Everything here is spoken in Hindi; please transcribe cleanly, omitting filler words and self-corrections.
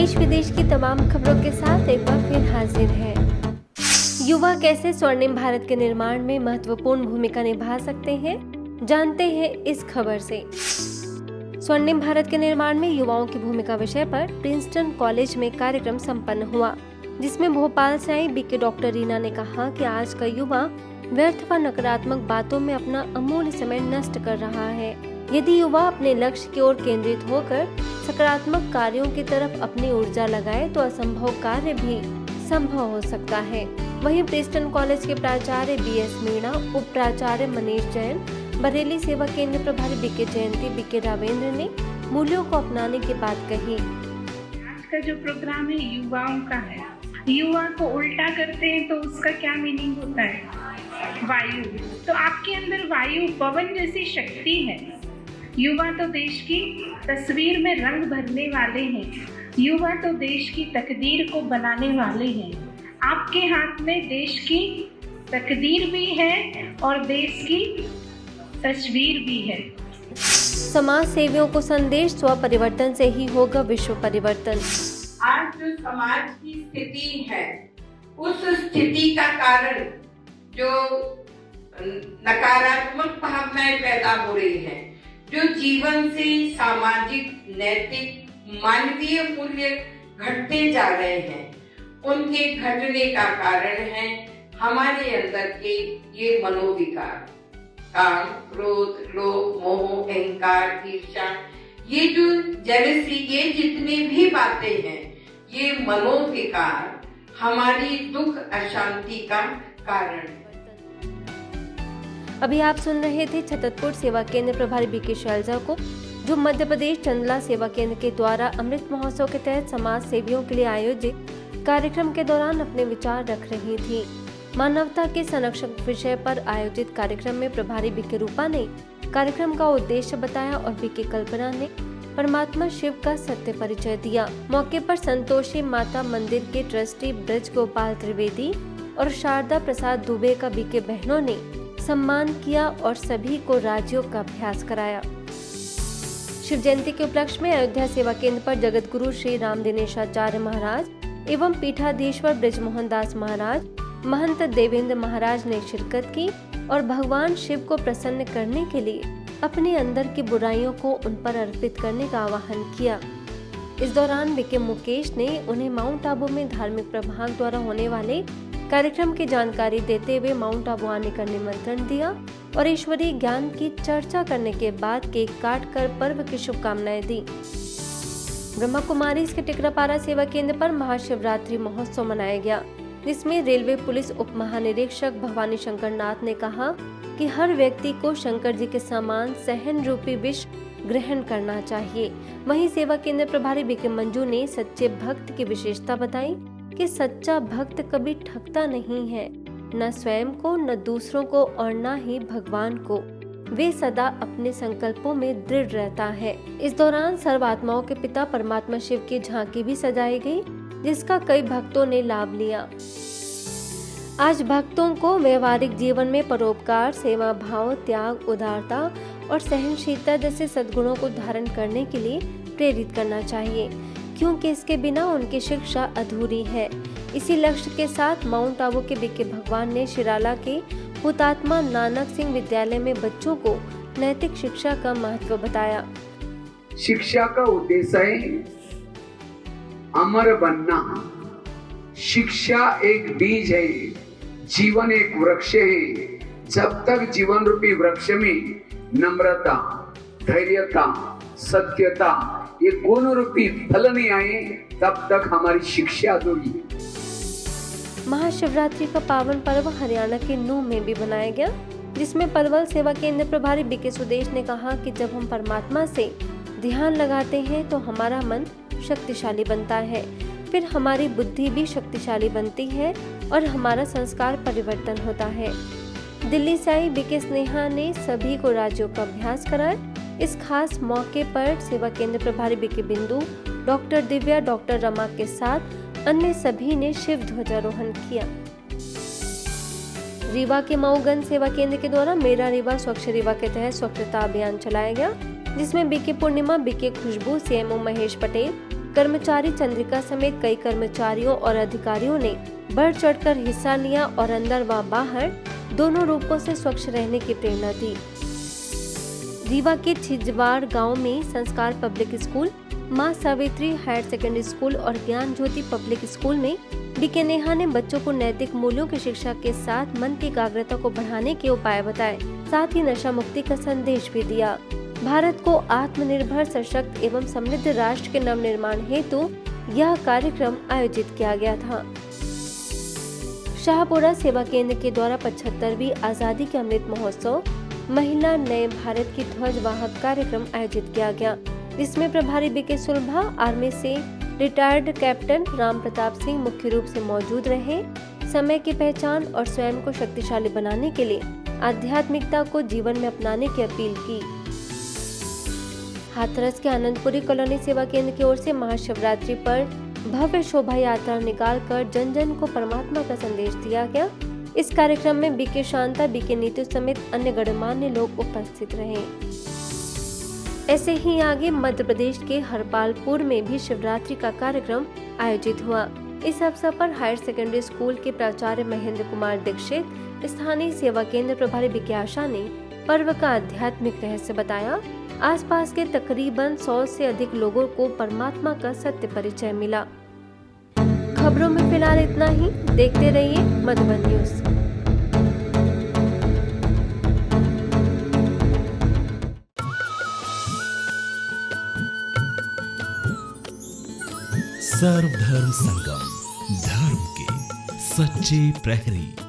देश विदेश की तमाम खबरों के साथ एक बार फिर हाजिर है। युवा कैसे स्वर्णिम भारत के निर्माण में महत्वपूर्ण भूमिका निभा सकते हैं, जानते हैं इस खबर से। स्वर्णिम भारत के निर्माण में युवाओं की भूमिका विषय पर प्रिंसटन कॉलेज में कार्यक्रम संपन्न हुआ, जिसमें भोपाल से आई बीके डॉक्टर रीना ने कहा कि आज का युवा व्यर्थ व नकारात्मक बातों में अपना अमूल्य समय नष्ट कर रहा है। यदि युवा अपने लक्ष्य की ओर केंद्रित होकर सकारात्मक कार्यों की तरफ अपनी ऊर्जा लगाए तो असंभव कार्य भी संभव हो सकता है। वहीं प्रिंसटन कॉलेज के प्राचार्य बीएस मीणा, उप प्राचार्य मनीष जैन, बरेली सेवा केंद्र प्रभारी बीके जयंती, बीके रावेंद्र ने मूल्यों को अपनाने की बात कही। आज का जो प्रोग्राम है युवाओं का है। युवा को उल्टा करते हैं तो उसका क्या मीनिंग होता है? वायु। तो आपके अंदर वायु पवन जैसी शक्ति है। युवा तो देश की तस्वीर में रंग भरने वाले हैं। युवा तो देश की तकदीर को बनाने वाले हैं। आपके हाथ में देश की तकदीर भी है और देश की तस्वीर भी है। समाज सेवियों को संदेश, स्व परिवर्तन से ही होगा विश्व परिवर्तन। आज जो समाज की स्थिति है, उस स्थिति का कारण जो नकारात्मक भावनाएं पैदा हो रही हैं, जो जीवन से सामाजिक, नैतिक, मानवीय मूल्य घटते जा रहे हैं, उनके घटने का कारण है हमारे अंदर के ये मनोविकार, काम, क्रोध, लोभ, मोह, अहंकार, ईर्ष्या, ये जो जेलसी, ये जितनी भी बातें हैं, ये मनोविकार हमारी दुख अशांति का कारण है। अभी आप सुन रहे थे छतरपुर सेवा केंद्र प्रभारी बीके शैलजा को, जो मध्य प्रदेश चंदला सेवा केंद्र के द्वारा अमृत महोत्सव के तहत समाज सेवियों के लिए आयोजित कार्यक्रम के दौरान अपने विचार रख रही थी। मानवता के संरक्षक विषय पर आयोजित कार्यक्रम में प्रभारी बीके रूपा ने कार्यक्रम का उद्देश्य बताया और बीके कल्पना ने परमात्मा शिव का सत्य परिचय दिया। मौके पर संतोषी माता मंदिर के ट्रस्टी ब्रज गोपाल त्रिवेदी और शारदा प्रसाद दुबे का बीके बहनों ने सम्मान किया और सभी को राजयोग का अभ्यास कराया। शिव जयंती के उपलक्ष्य में अयोध्या सेवा केंद्र पर जगत गुरु श्री राम दिनेशाचार्य महाराज एवं पीठाधीश्वर ब्रजमोहन दास महाराज, महंत देवेंद्र महाराज ने शिरकत की और भगवान शिव को प्रसन्न करने के लिए अपने अंदर की बुराइयों को उन पर अर्पित करने का आह्वान किया। इस दौरान बीके मुकेश ने उन्हें माउंट आबू में धार्मिक प्रभाग द्वारा होने वाले कार्यक्रम की जानकारी देते हुए माउंट आबू आने का निमंत्रण दिया और ईश्वरीय ज्ञान की चर्चा करने के बाद केक काटकर पर्व की शुभकामनाएं दी। ब्रह्मा कुमारी के टिकरापारा सेवा केंद्र पर महाशिवरात्रि महोत्सव मनाया गया, जिसमें रेलवे पुलिस उप महानिरीक्षक भवानी शंकर नाथ ने कहा कि हर व्यक्ति को शंकर जी के समान सहन रूपी विष ग्रहण करना चाहिए। वहीं सेवा केंद्र प्रभारी बीके मंजू ने सच्चे भक्त की विशेषता बताई कि सच्चा भक्त कभी ठगता नहीं है, न स्वयं को, न दूसरों को और न ही भगवान को। वे सदा अपने संकल्पों में दृढ़ रहता है। इस दौरान सर्वात्माओं के पिता परमात्मा शिव की झांकी भी सजाई गई, जिसका कई भक्तों ने लाभ लिया। आज भक्तों को व्यवहारिक जीवन में परोपकार, सेवा भाव, त्याग, उदारता और सहनशीलता जैसे सद्गुणों को धारण करने के लिए प्रेरित करना चाहिए, क्योंकि इसके बिना उनकी शिक्षा अधूरी है। इसी लक्ष्य के साथ माउंट आबू के बीके भगवान ने शिराला के हुतात्मा नानक सिंह विद्यालय में बच्चों को नैतिक शिक्षा का महत्व बताया। शिक्षा का उद्देश्य है अमर बनना। शिक्षा एक बीज है, जीवन एक वृक्ष है। जब तक जीवन रूपी वृक्ष में नम्रता, धैर्यता, सत्यता, ये गुण रूपी फल नहीं आए, तब तक हमारी शिक्षा अधूरी है। महाशिवरात्रि का पावन पर्व हरियाणा के नूह में भी मनाया गया, जिसमें पलवल सेवा केंद्र प्रभारी बीके सुदेश ने कहा कि जब हम परमात्मा से ध्यान लगाते हैं तो हमारा मन शक्तिशाली बनता है, फिर हमारी बुद्धि भी शक्तिशाली बनती है और हमारा संस्कार परिवर्तन होता है। दिल्ली से आई बीके स्नेहा ने सभी को राजयोग का अभ्यास कराया। इस खास मौके पर सेवा केंद्र प्रभारी बीके बिंदु, डॉक्टर दिव्या, डॉक्टर रमा के साथ अन्य सभी ने शिव ध्वजारोहण किया। रीवा के मऊगंज सेवा केंद्र के द्वारा मेरा रीवा स्वच्छ रीवा के तहत स्वच्छता अभियान चलाया गया, जिसमें बीके पूर्णिमा, बीके खुशबू, सीएमओ महेश पटेल, कर्मचारी चंद्रिका समेत कई कर्मचारियों और अधिकारियों ने बढ़ चढ़कर हिस्सा लिया और अंदर व बाहर दोनों रूपों से स्वच्छ रहने की प्रेरणा दी। रीवा के छिजवाड़ गांव में संस्कार पब्लिक स्कूल, मां सावित्री हायर सेकेंडरी स्कूल और ज्ञान ज्योति पब्लिक स्कूल में बीके नेहा ने बच्चों को नैतिक मूल्यों की शिक्षा के साथ मन की एकाग्रता को बढ़ाने के उपाय बताए, साथ ही नशा मुक्ति का संदेश भी दिया। भारत को आत्मनिर्भर, सशक्त एवं समृद्ध राष्ट्र के नवनिर्माण हेतु यह कार्यक्रम आयोजित किया गया था। शाहपुरा सेवा केंद्र के द्वारा 75वीं आजादी के अमृत महोत्सव महिला नए भारत की ध्वज वाहक कार्यक्रम आयोजित किया गया, जिसमें प्रभारी बीके सुलभा, आर्मी से रिटायर्ड कैप्टन राम प्रताप सिंह मुख्य रूप से मौजूद रहे। समय की पहचान और स्वयं को शक्तिशाली बनाने के लिए आध्यात्मिकता को जीवन में अपनाने की अपील की। हाथरस के आनंदपुरी कॉलोनी सेवा केंद्र की ओर से महाशिवरात्रि पर भव्य शोभा यात्रा निकालकर जन जन को परमात्मा का संदेश दिया गया। इस कार्यक्रम में बीके शांता, बीके नीतू समेत अन्य गणमान्य लोग उपस्थित रहे। ऐसे ही आगे मध्य प्रदेश के हरपालपुर में भी शिवरात्रि का कार्यक्रम आयोजित हुआ। इस अवसर पर हायर सेकेंडरी स्कूल के प्राचार्य महेंद्र कुमार दीक्षित, स्थानीय सेवा केंद्र प्रभारी बीके आशा ने पर्व का आध्यात्मिक रहस्य बताया। आसपास के तकरीबन 100 से अधिक लोगों को परमात्मा का सत्य परिचय मिला। खबरों में फिलहाल इतना ही। देखते रहिए मधुबन न्यूज। सर्वधर्म संगम, धर्म के सच्चे प्रहरी।